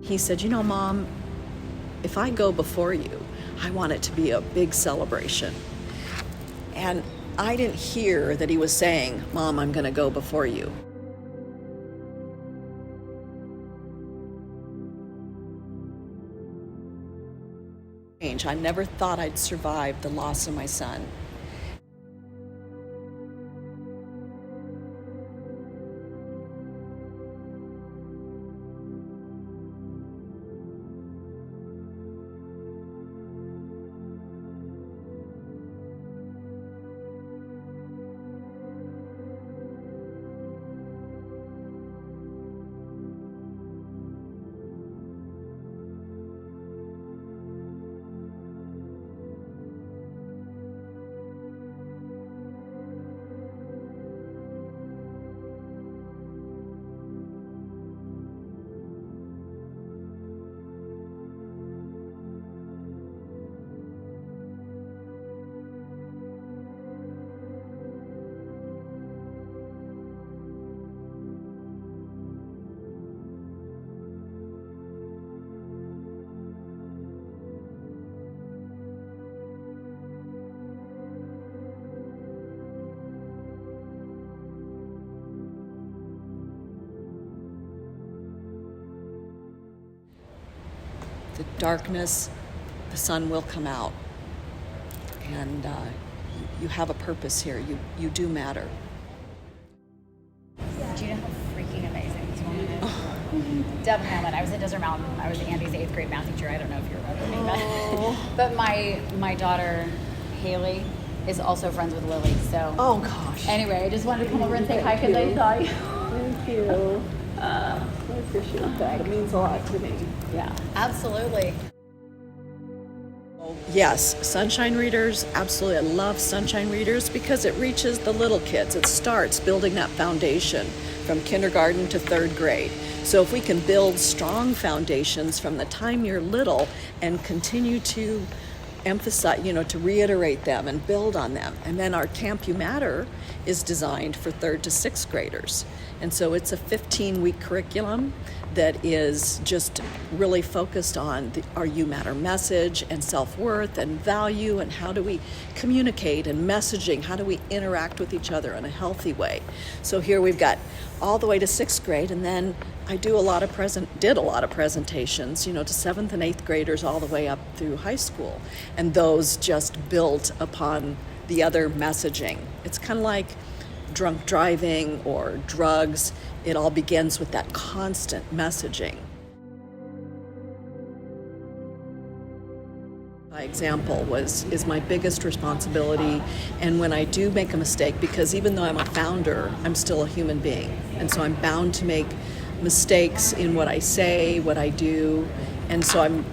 He said, you know, Mom, if I go before you, I want it to be a big celebration. And I didn't hear that he was saying, Mom, I'm going to go before you. I never thought I'd survive the loss of my son. The darkness, the sun will come out. And you have a purpose here. You do matter. Do you know how freaking amazing this woman is? Deb Hamlin. I was at Desert Mountain. I was Andy's 8th grade math teacher. I don't know if you remember me, but my daughter, Haley, is also friends with Lily. So Oh, gosh. anyway, I just wanted to come over and say hi because I saw you. Thank you. I appreciate that. It means a lot to me. Yeah, absolutely. Yes, Sunshine Readers, absolutely. I love Sunshine Readers because it reaches the little kids. It starts building that foundation from kindergarten to 3rd grade. So if we can build strong foundations from the time you're little and continue to emphasize, to reiterate them and build on them. And then our Camp You Matter is designed for 3rd to 6th graders. And so it's a 15-week curriculum that is just really focused on our You Matter message and self-worth and value and how do we communicate and messaging, how do we interact with each other in a healthy way. So here we've got all the way to 6th grade, and then I did a lot of presentations, to 7th and 8th graders all the way up through high school. And those just built upon the other messaging. It's kind of like drunk driving or drugs. It all begins with that constant messaging. My example is my biggest responsibility, and when I do make a mistake, because even though I'm a founder, I'm still a human being, and so I'm bound to make mistakes in what I say, what I do, and so I'm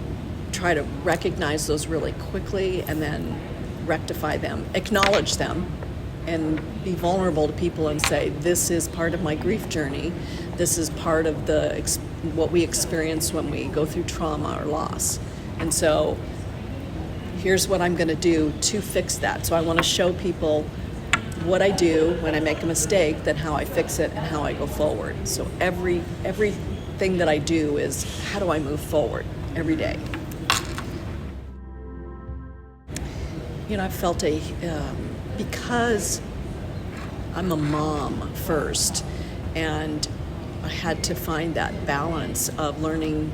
try to recognize those really quickly and then rectify them, acknowledge them, and be vulnerable to people and say, this is part of my grief journey. This is part of what we experience when we go through trauma or loss. And so here's what I'm going to do to fix that. So I want to show people what I do when I make a mistake, then how I fix it and how I go forward. So everything that I do is how do I move forward every day. I felt because I'm a mom first, and I had to find that balance of learning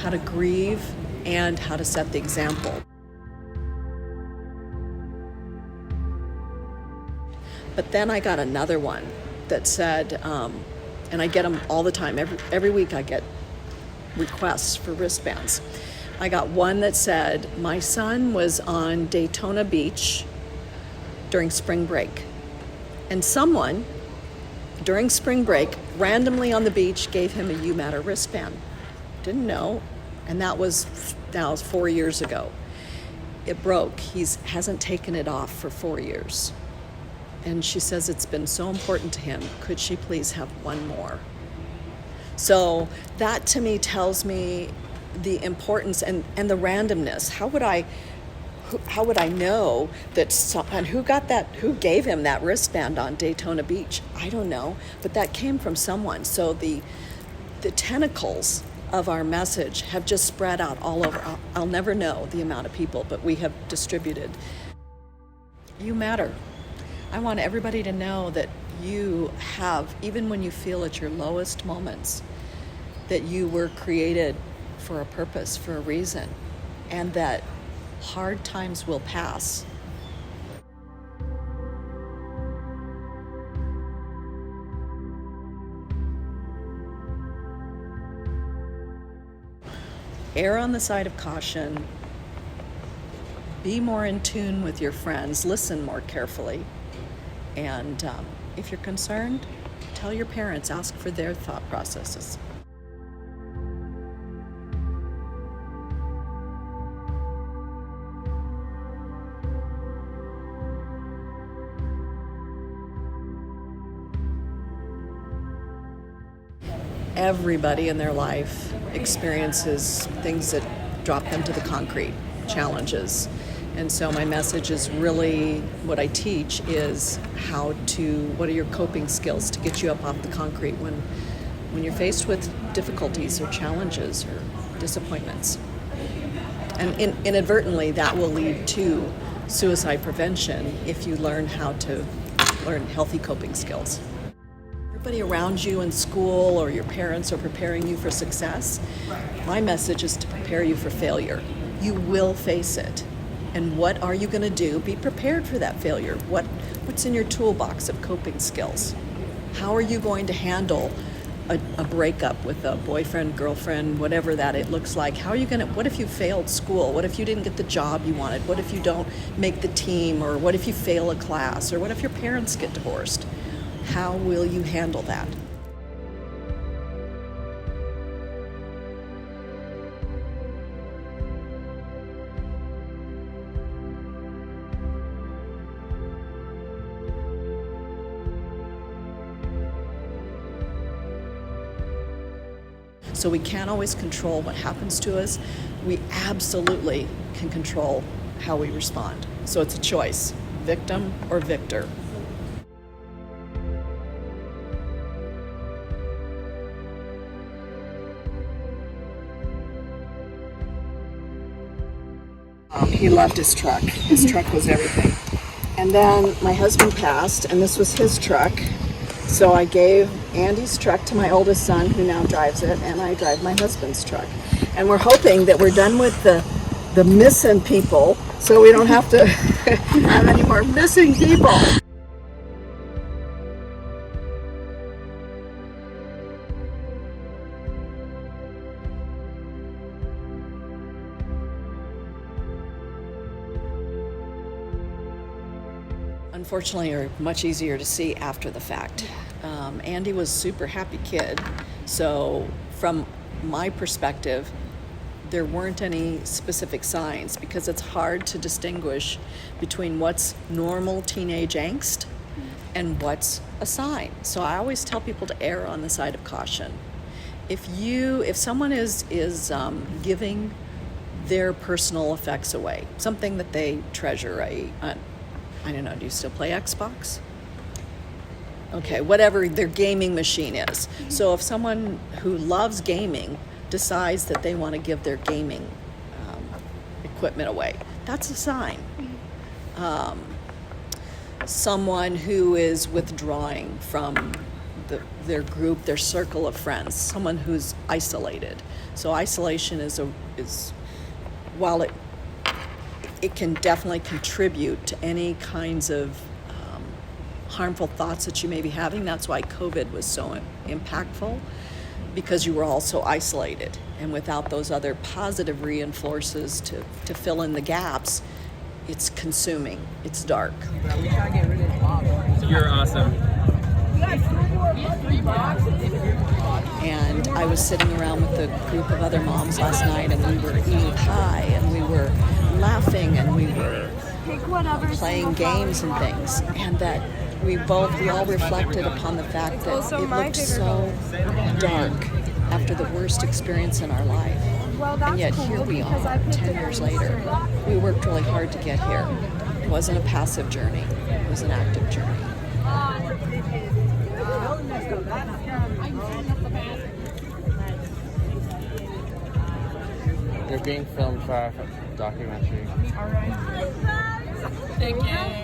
how to grieve and how to set the example. But then I got another one that said, and I get them all the time, every week I get requests for wristbands. I got one that said, my son was on Daytona Beach during spring break. And someone, during spring break, randomly on the beach gave him a You Matter wristband. Didn't know. And that was 4 years ago. It broke. He hasn't taken it off for 4 years. And she says it's been so important to him. Could she please have one more? So that to me tells me the importance and the randomness. How would I know that and who gave him that wristband on Daytona Beach? I don't know, but that came from someone. So the tentacles of our message have just spread out all over. I'll never know the amount of people, but we have distributed. You matter. I want everybody to know that you have, even when you feel at your lowest moments, that you were created for a purpose, for a reason, and that hard times will pass. Err on the side of caution. Be more in tune with your friends. Listen more carefully. And if you're concerned, tell your parents, ask for their thought processes. Everybody in their life experiences things that drop them to the concrete, challenges. And so my message is really, what I teach is what are your coping skills to get you up off the concrete when you're faced with difficulties or challenges or disappointments. And inadvertently, that will lead to suicide prevention if you learn learn healthy coping skills. Everybody around you in school or your parents are preparing you for success. My message is to prepare you for failure. You will face it. And what are you going to do? Be prepared for that failure. What's in your toolbox of coping skills? How are you going to handle a breakup with a boyfriend, girlfriend, whatever that it looks like? What if you failed school? What if you didn't get the job you wanted? What if you don't make the team? Or what if you fail a class? Or what if your parents get divorced? How will you handle that? So we can't always control what happens to us. We absolutely can control how we respond. So it's a choice, victim or victor. He loved his truck. His truck was everything. And then my husband passed, and this was his truck. So I gave Andy's truck to my oldest son, who now drives it, and I drive my husband's truck. And we're hoping that we're done with the missing people, so we don't have to have any more missing people. Unfortunately, are much easier to see after the fact. Andy was a super happy kid, so from my perspective, there weren't any specific signs because it's hard to distinguish between what's normal teenage angst and what's a sign. So I always tell people to err on the side of caution. If someone is giving their personal effects away, something that they treasure, I don't know, do you still play Xbox? Okay, whatever their gaming machine is. So if someone who loves gaming decides that they want to give their gaming equipment away, that's a sign. Someone who is withdrawing from their group, their circle of friends, someone who's isolated. So isolation is while it can definitely contribute to any kinds of harmful thoughts that you may be having. That's why COVID was so impactful, because you were all so isolated. And without those other positive reinforcers to fill in the gaps, it's consuming, it's dark. You're awesome. And I was sitting around with a group of other moms last night, and we were eating pie, and we were laughing, and we were playing games and things, and that we all reflected upon the fact that it looked so dark after the worst experience in our life. And yet here we are, 10 years later. We worked really hard to get here. It wasn't a passive journey, it was an active journey. They're being filmed for our documentary. All right. Thank you.